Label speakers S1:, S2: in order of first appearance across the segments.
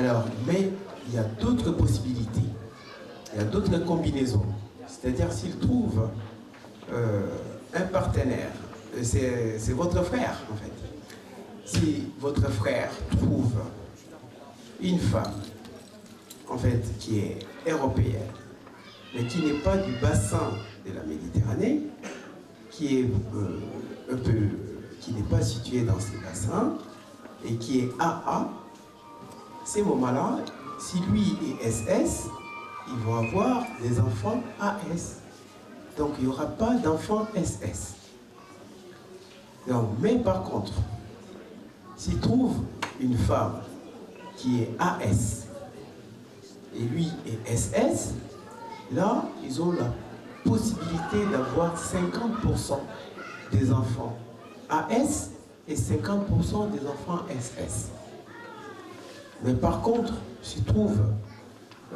S1: Alors, mais il y a d'autres possibilités, il y a d'autres combinaisons. C'est-à-dire s'il trouve un partenaire, c'est votre frère en fait. Si votre frère trouve une femme, en fait, qui est européenne, mais qui n'est pas du bassin de la Méditerranée, qui n'est pas située dans ces bassins, et qui est AA, ces moments-là, si lui est SS, ils vont avoir des enfants AS. Donc il n'y aura pas d'enfants SS. Donc, mais par contre, s'il trouve une femme qui est AS et lui est SS, là, ils ont la possibilité d'avoir 50% des enfants AS et 50% des enfants SS. Mais par contre, s'il trouve,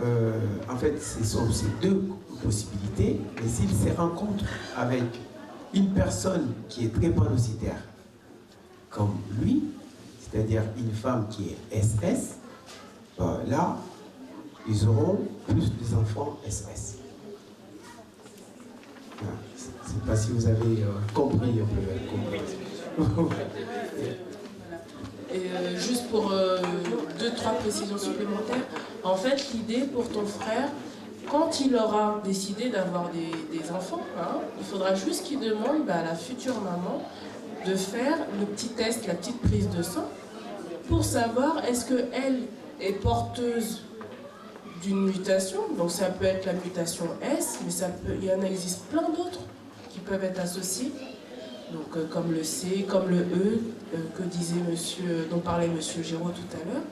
S1: en fait, ce sont ces deux possibilités, mais s'il se rencontre avec une personne qui est drépanocytaire, comme lui, c'est-à-dire une femme qui est SS, là, ils auront plus des enfants SS. Je ne sais pas si vous avez compris un peu.
S2: Et juste pour 2-3 précisions supplémentaires, en fait, l'idée pour ton frère, quand il aura décidé d'avoir des enfants, hein, il faudra juste qu'il demande à la future maman de faire le petit test, la petite prise de sang, pour savoir est-ce qu'elle est porteuse d'une mutation. Donc ça peut être la mutation S, mais il y en existe plein d'autres qui peuvent être associées. Donc comme le C, comme le E, dont parlait monsieur Giraud tout à l'heure.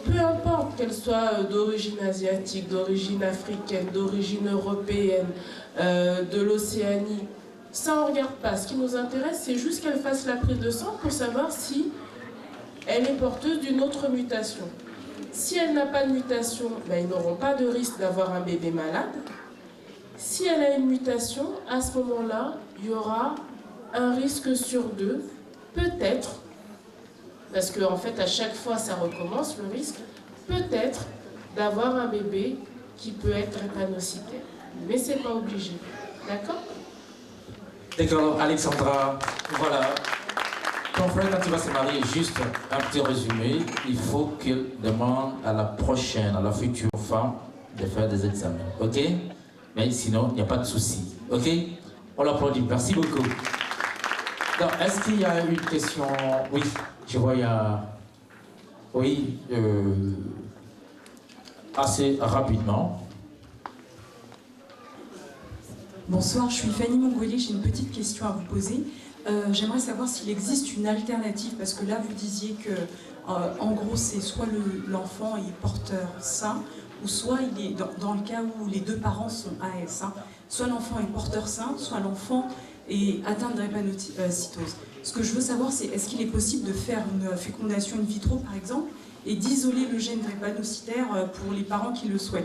S2: Peu importe qu'elle soit d'origine asiatique, d'origine africaine, d'origine européenne, de l'Océanie, ça on ne regarde pas. Ce qui nous intéresse, c'est juste qu'elle fasse la prise de sang pour savoir si elle est porteuse d'une autre mutation. Si elle n'a pas de mutation, ben, ils n'auront pas de risque d'avoir un bébé malade. Si elle a une mutation, à ce moment-là, il y aura un risque sur 2, peut-être, parce qu'en fait à chaque fois ça recommence le risque, peut-être d'avoir un bébé qui peut être drépanocytaire. Mais c'est pas obligé. D'accord?
S3: D'accord, Alexandra, voilà. Ton frère, quand il va se marier, juste un petit résumé, il faut qu'il demande à la prochaine, à la future femme, de faire des examens. Ok? Mais sinon, il n'y a pas de souci. Ok? On l'applaudit. Merci beaucoup. Est-ce qu'il y a une question? Oui, je vois, il y a... Oui, assez rapidement.
S4: Bonsoir, je suis Fanny Mongolier, j'ai une petite question à vous poser. J'aimerais savoir s'il existe une alternative, parce que là vous disiez que, en gros, c'est soit l'enfant est porteur sain, ou soit il est dans le cas où les deux parents sont AS. Hein, soit l'enfant est porteur sain, soit l'enfant est atteint de drépanocytose. Ce que je veux savoir, c'est est-ce qu'il est possible de faire une fécondation in vitro, par exemple, et d'isoler le gène drépanocytaire pour les parents qui le souhaitent?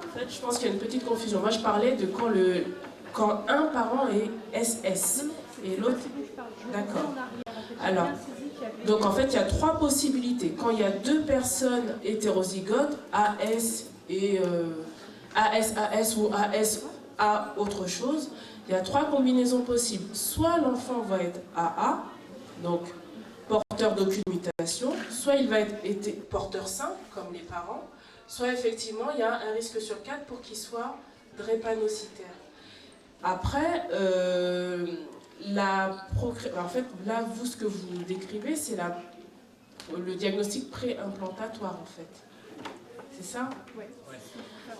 S2: En fait, je pense qu'il y a une petite confusion. Moi, je parlais de quand un parent est SS et l'autre... D'accord. Alors, donc en fait, il y a 3 possibilités. Quand il y a 2 personnes hétérozygotes, AS et AS ou AS A autre chose, il y a 3 combinaisons possibles. Soit l'enfant va être AA, donc porteur d'aucune mutation, soit il va être porteur sain, comme les parents, soit effectivement il y a un risque sur 4 pour qu'il soit drépanocytaire. Après, en fait, là, vous, ce que vous décrivez, c'est le diagnostic préimplantatoire, en fait. C'est ça? Oui.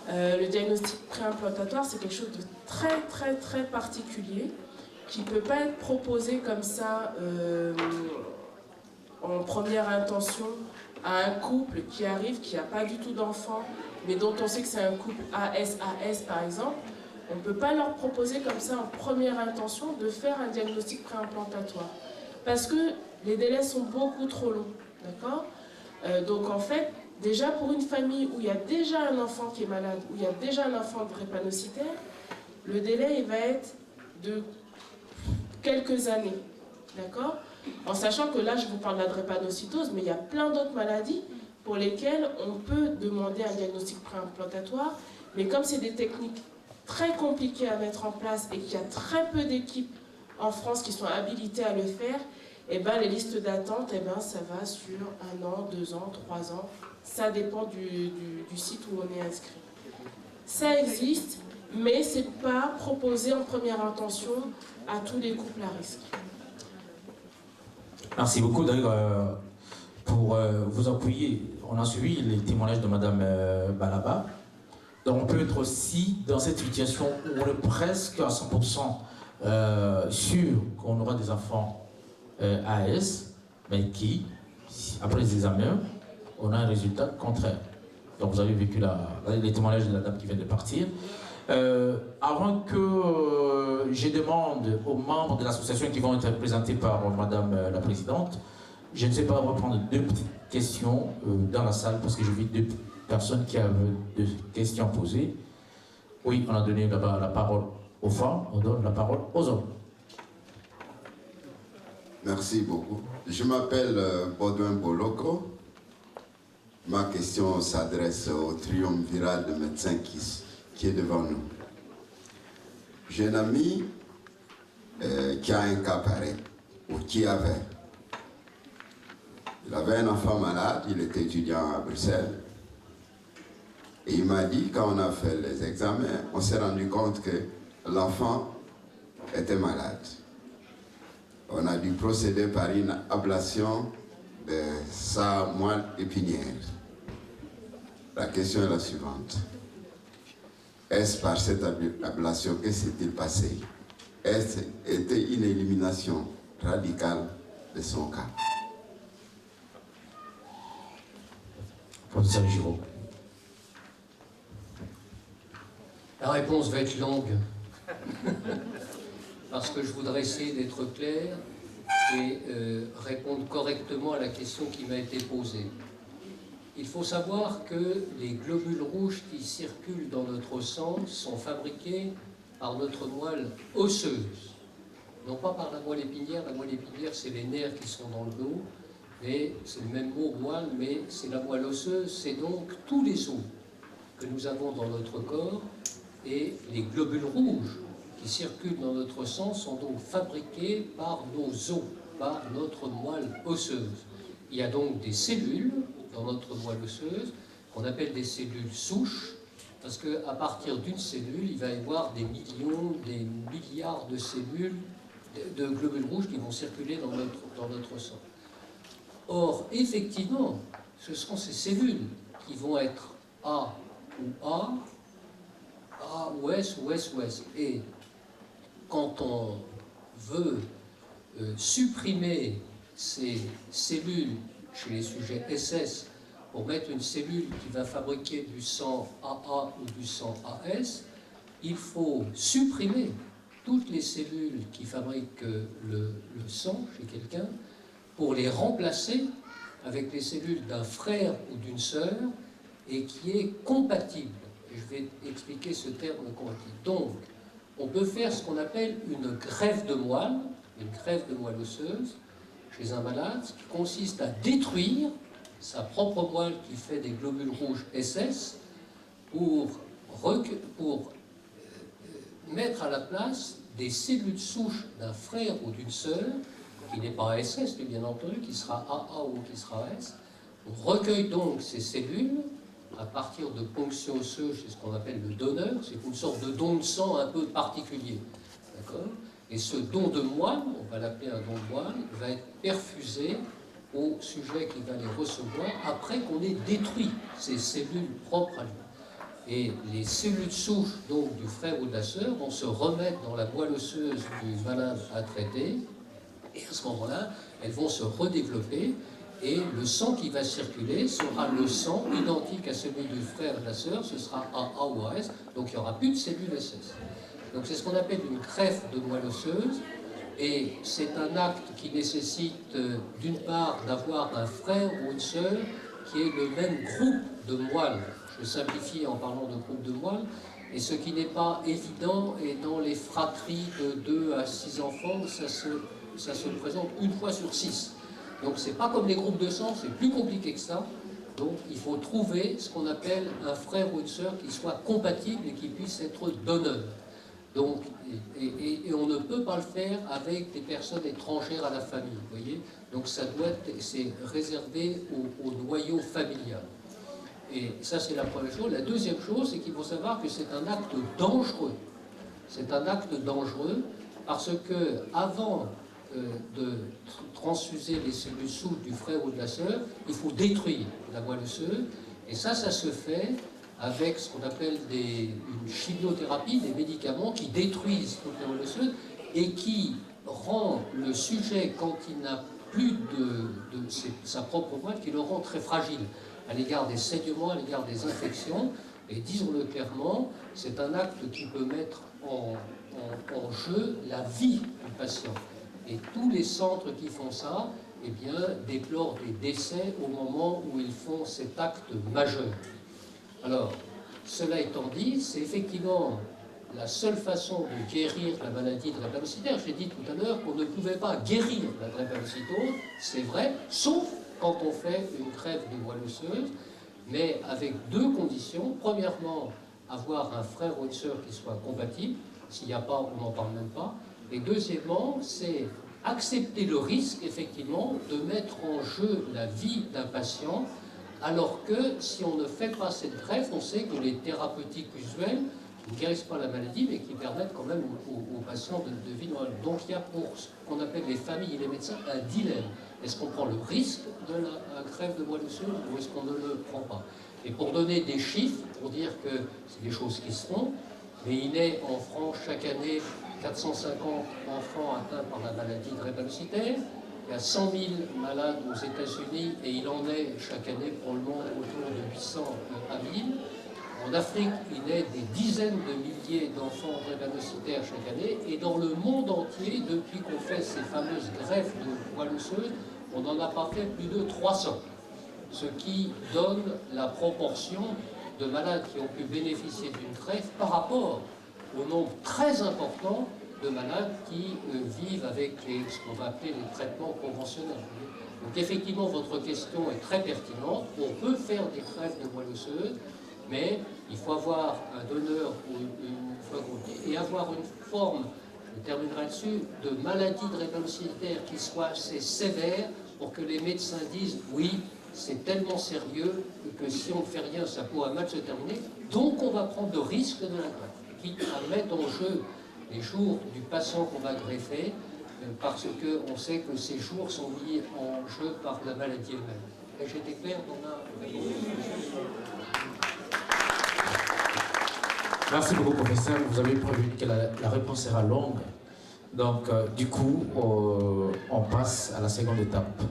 S2: Le diagnostic préimplantatoire, c'est quelque chose de très, très, très particulier qui ne peut pas être proposé comme ça en première intention à un couple qui arrive, qui n'a pas du tout d'enfant, mais dont on sait que c'est un couple AS-AS, par exemple. On ne peut pas leur proposer comme ça en première intention de faire un diagnostic préimplantatoire. Parce que les délais sont beaucoup trop longs. D'accord? Donc en fait, déjà pour une famille où il y a déjà un enfant qui est malade, où il y a déjà un enfant drépanocytaire, le délai il va être de quelques années. D'accord? En sachant que là, je vous parle de la drépanocytose, mais il y a plein d'autres maladies pour lesquelles on peut demander un diagnostic préimplantatoire. Mais comme c'est des techniques très compliquées à mettre en place et qu'il y a très peu d'équipes en France qui sont habilitées à le faire, eh ben, les listes d'attente, eh ben, ça va sur 1 an, 2 ans, 3 ans. Ça dépend du site où on est inscrit. Ça existe, mais ce n'est pas proposé en première intention à tous les couples à risque.
S3: Merci beaucoup. D'ailleurs, pour vous appuyer, on a suivi les témoignages de Madame Balaba. Donc on peut être aussi dans cette situation où on est presque à 100% sûr qu'on aura des enfants AS, mais qui, après les examens, on a un résultat contraire. Donc vous avez vécu les témoignages de la dame qui vient de partir. Avant que je demande aux membres de l'association qui vont être présentés par Madame la Présidente, je ne sais pas, on va prendre 2 petites questions dans la salle parce que j'ai vu 2 personnes qui avaient 2 questions posées. Oui, on a donné la parole aux femmes, on donne la parole aux hommes.
S5: Merci beaucoup. Je m'appelle Baudouin Boloko. Ma question s'adresse au triumvirat de médecins qui est devant nous. J'ai un ami qui a un cas pareil, ou qui avait. Il avait un enfant malade, il était étudiant à Bruxelles. Et il m'a dit, quand on a fait les examens, on s'est rendu compte que l'enfant était malade. On a dû procéder par une ablation de sa moelle épinière. La question est la suivante. Est-ce par cette ablation, que s'est-il passé? Est-ce était une élimination radicale de son cas?
S3: Professeur Giraud.
S6: La réponse va être longue, parce que je voudrais essayer d'être clair et répondre correctement à la question qui m'a été posée. Il faut savoir que les globules rouges qui circulent dans notre sang sont fabriqués par notre moelle osseuse, non pas par la moelle épinière. La moelle épinière, c'est les nerfs qui sont dans le dos, mais c'est le même mot, moelle, mais c'est la moelle osseuse, c'est donc tous les os que nous avons dans notre corps, et les globules rouges qui circulent dans notre sang sont donc fabriqués par nos os, par notre moelle osseuse. Il y a donc des cellules dans notre moelle osseuse qu'on appelle des cellules souches, parce qu'à partir d'une cellule, il va y avoir des millions, des milliards de cellules, de globules rouges qui vont circuler dans notre sang. Or, effectivement, ce sont ces cellules qui vont être A ou A ou S ou S ou S. Et quand on veut supprimer ces cellules chez les sujets SS pour mettre une cellule qui va fabriquer du sang AA ou du sang AS, il faut supprimer toutes les cellules qui fabriquent le sang chez quelqu'un pour les remplacer avec les cellules d'un frère ou d'une sœur et qui est compatible. Je vais expliquer ce terme compatible. Donc, on peut faire ce qu'on appelle une greffe de moelle osseuse chez un malade, ce qui consiste à détruire sa propre moelle qui fait des globules rouges SS pour mettre à la place des cellules souches d'un frère ou d'une sœur, qui n'est pas SS, mais bien entendu, qui sera AA ou qui sera S. On recueille donc ces cellules à partir de ponctions osseuses, c'est ce qu'on appelle le donneur, c'est une sorte de don de sang un peu particulier. D'accord ? Et ce don de moelle, on va l'appeler un don de moelle, va être perfusé au sujet qui va les recevoir après qu'on ait détruit ces cellules propres à lui. Et les cellules souches donc, du frère ou de la sœur vont se remettre dans la moelle osseuse du malade à traiter, et à ce moment-là, elles vont se redévelopper, et le sang qui va circuler sera le sang identique à celui du frère et de la sœur, ce sera AA ou AS, donc il n'y aura plus de cellules SS. Donc c'est ce qu'on appelle une greffe de moelle osseuse, et c'est un acte qui nécessite d'une part d'avoir un frère ou une sœur qui ait le même groupe de moelle. Je simplifie en parlant de groupe de moelle, et ce qui n'est pas évident, et dans les fratries de 2 à 6 enfants, ça se ça se présente une fois sur 6. Donc c'est pas comme les groupes de sang, c'est plus compliqué que ça. Donc il faut trouver ce qu'on appelle un frère ou une sœur qui soit compatible et qui puisse être donneur. Donc, et on ne peut pas le faire avec des personnes étrangères à la famille, vous voyez. Donc ça doit être, c'est réservé au noyau familial. Et ça c'est la première chose. La deuxième chose, c'est qu'il faut savoir que c'est un acte dangereux. C'est un acte dangereux parce que avant de transfuser les cellules souches du frère ou de la sœur, il faut détruire la moelle osseuse. Et ça se fait avec ce qu'on appelle une chimiothérapie, des médicaments qui détruisent toute la moelle osseuse et qui rend le sujet, quand il n'a plus de sa propre moelle, qui le rend très fragile à l'égard des saignements, à l'égard des infections. Et disons-le clairement, c'est un acte qui peut mettre en jeu la vie du patient. Et tous les centres qui font ça, eh bien, déplorent des décès au moment où ils font cet acte majeur. Alors, cela étant dit, c'est effectivement la seule façon de guérir la maladie drépanocytaire. J'ai dit tout à l'heure qu'on ne pouvait pas guérir la drépanocytose, c'est vrai, sauf quand on fait une greffe de moelle osseuse, mais avec deux conditions. Premièrement, avoir un frère ou une sœur qui soit compatible. S'il n'y a pas, on n'en parle même pas. Et deuxièmement, c'est accepter le risque, effectivement, de mettre en jeu la vie d'un patient, alors que si on ne fait pas cette greffe, on sait que les thérapeutiques usuelles ne guérissent pas la maladie, mais qui permettent quand même aux patients de vivre normale. Donc il y a pour ce qu'on appelle les familles et les médecins un dilemme. Est-ce qu'on prend le risque de la greffe de moelle osseuse ou est-ce qu'on ne le prend pas? Et pour donner des chiffres, pour dire que c'est des choses qui se font, mais il est en France chaque année 450 enfants atteints par la maladie drépanocytaire. Il y a 100 000 malades aux États-Unis et il en est chaque année probablement autour de 800 à 1000. En Afrique, il est des dizaines de milliers d'enfants drépanocytaires chaque année. Et dans le monde entier, depuis qu'on fait ces fameuses greffes de moelle osseuse, on n'en a pas fait plus de 300. Ce qui donne la proportion de malades qui ont pu bénéficier d'une greffe par rapport au nombre très important de malades qui vivent avec ce qu'on va appeler les traitements conventionnels. Donc effectivement, votre question est très pertinente. On peut faire des greffes de moelle osseuse, mais il faut avoir un donneur ou et avoir une forme, je terminerai dessus, de maladie drépanocytaire qui soit assez sévère pour que les médecins disent oui, c'est tellement sérieux que si on ne fait rien, ça pourra mal se terminer. Donc on va prendre le risque de la greffe, quitte à mettre en jeu les jours du patient qu'on va greffer, parce qu'on sait que ces jours sont mis en jeu par la maladie elle-même. J'ai été clair, on a...
S3: Merci beaucoup, professeur. Vous avez prévu que la réponse sera longue. Donc, du coup, on passe à la seconde étape.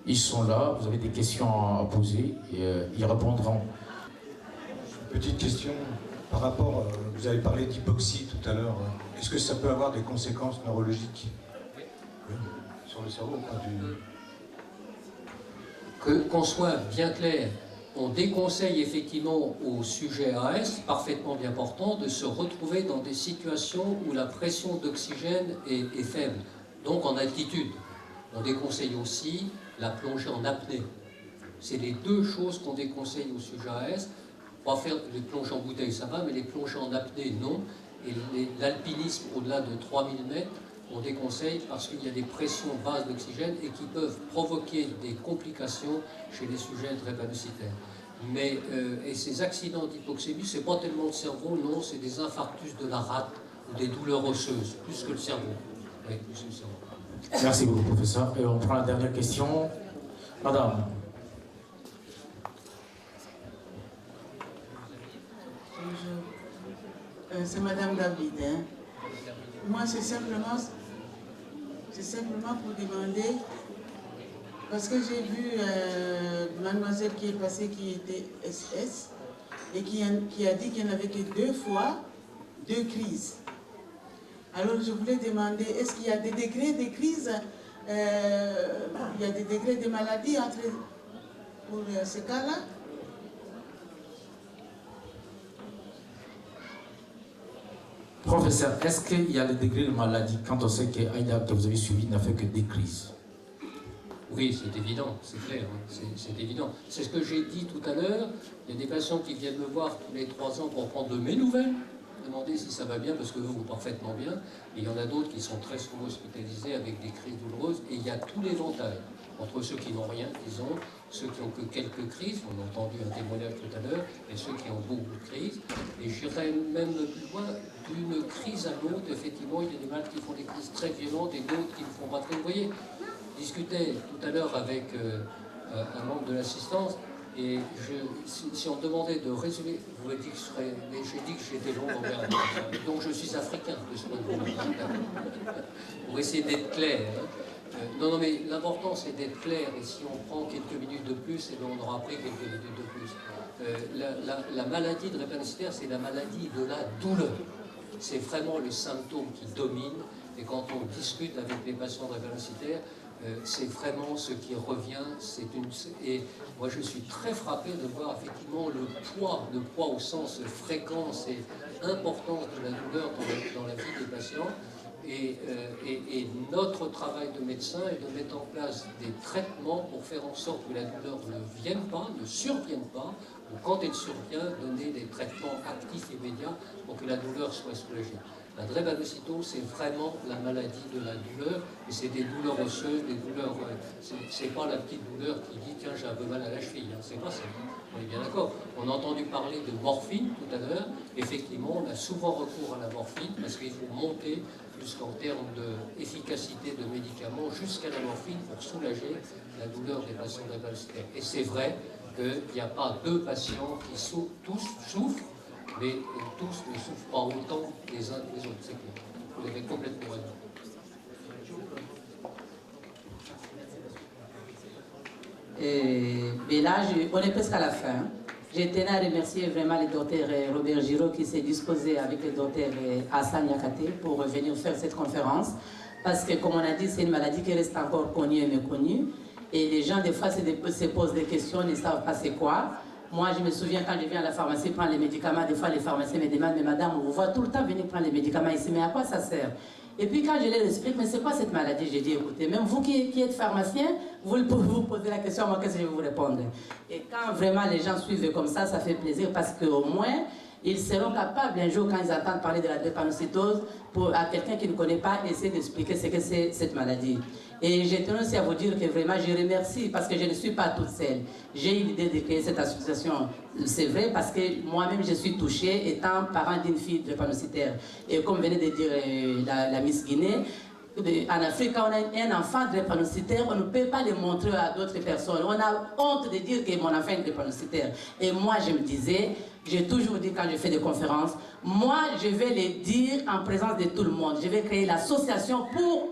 S3: Ils sont là, vous avez des questions à poser, et ils répondront.
S7: Petite question par rapport, vous avez parlé d'hypoxie tout à l'heure. Est-ce que ça peut avoir des conséquences neurologiques sur le cerveau
S6: Qu'on soit bien clair, on déconseille effectivement au sujet AS, parfaitement bien portant, de se retrouver dans des situations où la pression d'oxygène est faible, donc en altitude. On déconseille aussi la plongée en apnée. C'est les deux choses qu'on déconseille au sujet AS. On va faire les plongées en bouteille, ça va, mais les plongées en apnée, non. Et l'alpinisme au-delà de 3000 mètres, on déconseille parce qu'il y a des pressions basses d'oxygène et qui peuvent provoquer des complications chez les sujets drépanocytaires. Mais et ces accidents d'hypoxémie, c'est pas tellement le cerveau, non, c'est des infarctus de la rate ou des douleurs osseuses, plus que le cerveau. Oui, plus que le cerveau.
S3: Merci beaucoup, professeur. Et on prend la dernière question. Madame.
S8: C'est Madame David. Hein. Moi, c'est simplement pour demander, parce que j'ai vu mademoiselle qui est passée, qui était SS, et qui a dit qu'il n'y en avait que 2 fois 2 crises. Alors, je voulais demander, est-ce qu'il y a des degrés de crise, il y a des degrés de maladie pour ce cas-là?
S3: Professeur, est-ce qu'il y a le degré de maladie quand on sait qu'Aïda, que vous avez suivi, n'a fait que des crises?
S6: Oui, c'est évident, c'est clair, hein, c'est évident. C'est ce que j'ai dit tout à l'heure. Il y a des patients qui viennent me voir tous les 3 ans pour prendre de mes nouvelles, demander si ça va bien, parce que eux vont parfaitement bien. Et il y en a d'autres qui sont très souvent hospitalisés avec des crises douloureuses. Et il y a tout l'éventail, entre ceux qui n'ont rien, disons, ceux qui n'ont que quelques crises, on a entendu un témoignage tout à l'heure, et ceux qui ont beaucoup de crises. Et j'irais même plus loin, d'une crise à l'autre, effectivement, il y a des malades qui font des crises très violentes et d'autres qui ne font pas très. Vous voyez, je discutais tout à l'heure avec un membre de l'assistance, et si on me demandait de résumer, vous m'avez dit que j'ai dit que j'étais long, donc je suis africain de ce point de vue, pour essayer d'être clair. Non, mais l'important c'est d'être clair, et si on prend quelques minutes de plus, on aura pris quelques minutes de plus. La maladie de drépanocytaire, c'est la maladie de la douleur. C'est vraiment le symptôme qui domine, et quand on discute avec les patients drépanocytaires, c'est vraiment ce qui revient. Et moi je suis très frappé de voir effectivement le poids au sens fréquence et importance de la douleur dans la vie des patients. Et notre travail de médecin est de mettre en place des traitements pour faire en sorte que la douleur ne vienne pas, ne survienne pas, ou quand elle survient, donner des traitements actifs immédiats pour que la douleur soit soulagée. La drépanocytose, c'est vraiment la maladie de la douleur, et c'est des douleurs osseuses, des douleurs. C'est pas la petite douleur qui dit tiens j'ai un peu mal à la cheville, hein. C'est pas ça. On est bien d'accord. On a entendu parler de morphine tout à l'heure. Effectivement, on a souvent recours à la morphine parce qu'il faut monter jusqu'en termes d'efficacité de médicaments jusqu'à la morphine pour soulager la douleur des patients drépanocytaires. Et c'est vrai qu'il n'y a pas 2 patients qui tous souffrent, mais tous ne souffrent pas autant les uns que les autres. C'est clair. Vous avez complètement raison.
S9: Mais là, on est presque à la fin. Je tenais à remercier vraiment le docteur Robert Giraud qui s'est disposé avec le docteur Hassan Yakate pour venir faire cette conférence. Parce que, comme on a dit, c'est une maladie qui reste encore connue et méconnue. Et les gens, des fois, se posent des questions, ne savent pas c'est quoi. Moi, je me souviens quand je viens à la pharmacie prendre les médicaments, des fois les pharmaciens me demandent, mais madame, on vous voit tout le temps venir prendre les médicaments ici, mais à quoi ça sert? Et puis quand je leur explique, mais c'est quoi cette maladie? J'ai dit, écoutez, même vous qui êtes pharmacien, vous posez la question, moi qu'est-ce que je vais vous répondre? Et quand vraiment les gens suivent comme ça fait plaisir parce qu'au moins, ils seront capables un jour, quand ils entendent parler de la drépanocytose, à quelqu'un qui ne connaît pas, essayer d'expliquer ce que c'est cette maladie. Et je tiens aussi à vous dire que vraiment je remercie parce que je ne suis pas toute seule. J'ai eu l'idée de créer cette association, c'est vrai, parce que moi-même je suis touchée étant parent d'une fille drépanocytaire. Et comme venait de dire la Miss Guinée, en Afrique, quand on a un enfant drépanocytaire, on ne peut pas le montrer à d'autres personnes. On a honte de dire que mon enfant est drépanocytaire. Et moi, je me disais, j'ai toujours dit quand je fais des conférences, moi, je vais le dire en présence de tout le monde. Je vais créer l'association pour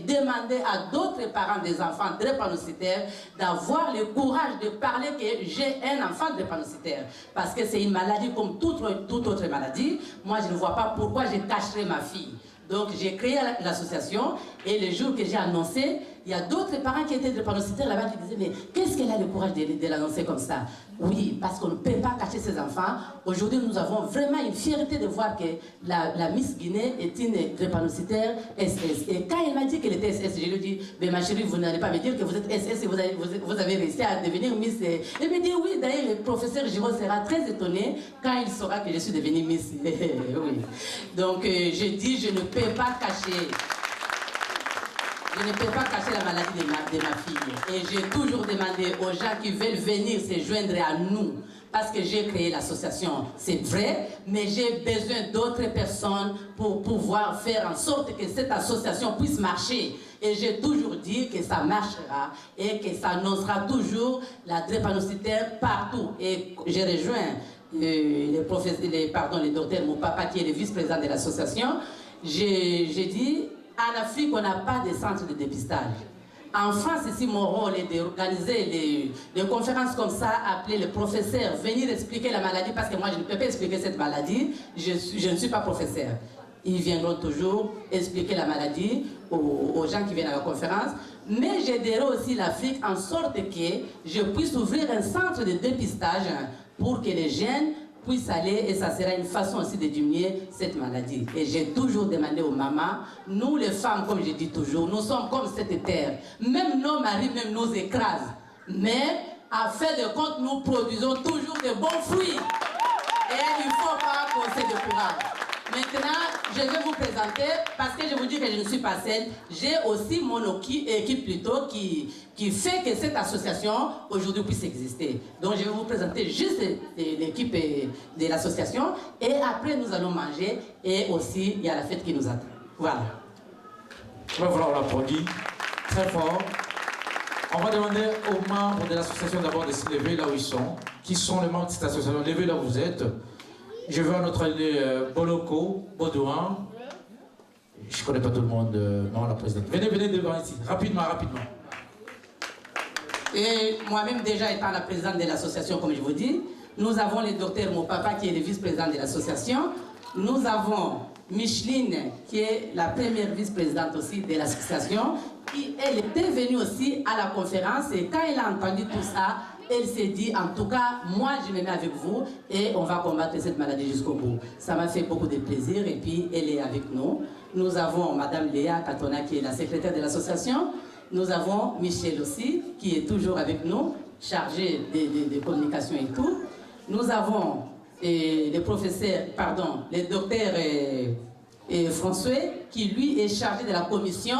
S9: demander à d'autres parents des enfants drépanocytaires d'avoir le courage de parler que j'ai un enfant drépanocytaire. Parce que c'est une maladie comme toute autre maladie. Moi, je ne vois pas pourquoi je cacherais ma fille. Donc j'ai créé l'association et le jour que j'ai annoncé, il y a d'autres parents qui étaient drépanocytaires là-bas qui disaient mais qu'est-ce qu'elle a le courage de l'annoncer comme ça? Oui, parce qu'on ne peut pas cacher ses enfants. Aujourd'hui, nous avons vraiment une fierté de voir que la Miss Guinée est une drépanocytaire SS. Et quand elle m'a dit qu'elle était SS, je lui ai dit, mais ma chérie, vous n'allez pas me dire que vous êtes SS et vous avez réussi à devenir Miss. Elle me dit oui, d'ailleurs, le professeur Giraud sera très étonné quand il saura que je suis devenue Miss. Oui. Donc, je dis, je ne peux pas cacher. Je ne peux pas cacher la maladie de ma fille. Et j'ai toujours demandé aux gens qui veulent venir se joindre à nous, parce que j'ai créé l'association, c'est vrai, mais j'ai besoin d'autres personnes pour pouvoir faire en sorte que cette association puisse marcher. Et j'ai toujours dit que ça marchera et que ça annoncera toujours la drépanocytaire partout. Et j'ai rejoint le docteur Moupapa, qui est le vice-président de l'association. J'ai dit, en Afrique, on n'a pas de centre de dépistage. En France, ici, mon rôle est d'organiser des conférences comme ça, appeler les professeurs, venir expliquer la maladie, parce que moi, je ne peux pas expliquer cette maladie, je ne suis pas professeur. Ils viendront toujours expliquer la maladie aux gens qui viennent à la conférence. Mais j'aiderai aussi l'Afrique en sorte que je puisse ouvrir un centre de dépistage pour que les jeunes puisse aller et ça sera une façon aussi de diminuer cette maladie. Et j'ai toujours demandé aux mamans, nous les femmes, comme je dis toujours, nous sommes comme cette terre. Même nos maris, même nous écrasent. Mais à fait de compte, nous produisons toujours de bons fruits. Et il ne faut pas qu'on se décourage. Maintenant, je vais vous présenter, parce que je vous dis que je ne suis pas seule, j'ai aussi mon équipe plutôt qui fait que cette association aujourd'hui puisse exister. Donc je vais vous présenter juste l'équipe de l'association et après nous allons manger et aussi il y a la fête qui nous attend. Voilà.
S3: Voilà, on l'applaudit très fort. On va demander aux membres de l'association d'abord de se lever là où ils sont. Qui sont les membres de cette association? Levez là où vous êtes. Je veux à notre allié Boloko, Baudouin. Je ne connais pas tout le monde, non, la présidente. Venez devant ici, rapidement.
S9: Et moi-même déjà étant la présidente de l'association, comme je vous dis, nous avons le docteur Mopapa qui est le vice-président de l'association. Nous avons Micheline qui est la première vice-présidente aussi de l'association. Elle était venue aussi à la conférence et quand elle a entendu tout ça, elle s'est dit, en tout cas, moi je me mets avec vous et on va combattre cette maladie jusqu'au bout. Ça m'a fait beaucoup de plaisir et puis elle est avec nous. Nous avons Madame Léa Katona qui est la secrétaire de l'association. Nous avons Michel aussi qui est toujours avec nous, chargé de communication et tout. Nous avons le docteur François qui lui est chargé de la commission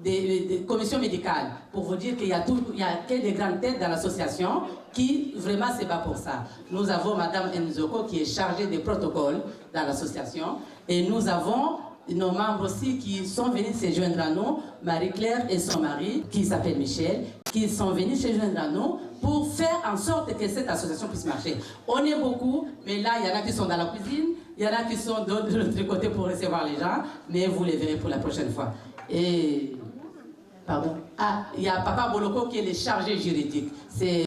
S9: des commissions médicales, pour vous dire qu'il y a que des grandes têtes dans l'association qui vraiment se bat pour ça. Nous avons Madame Nzoko qui est chargée des protocoles dans l'association et nous avons nos membres aussi qui sont venus se joindre à nous, Marie-Claire et son mari qui s'appelle Michel, qui sont venus se joindre à nous pour faire en sorte que cette association puisse marcher. On est beaucoup, mais là il y en a qui sont dans la cuisine, il y en a qui sont de l'autre côté pour recevoir les gens, mais vous les verrez pour la prochaine fois. Et pardon. Ah, il y a Papa Boloko qui est le chargé juridique. C'est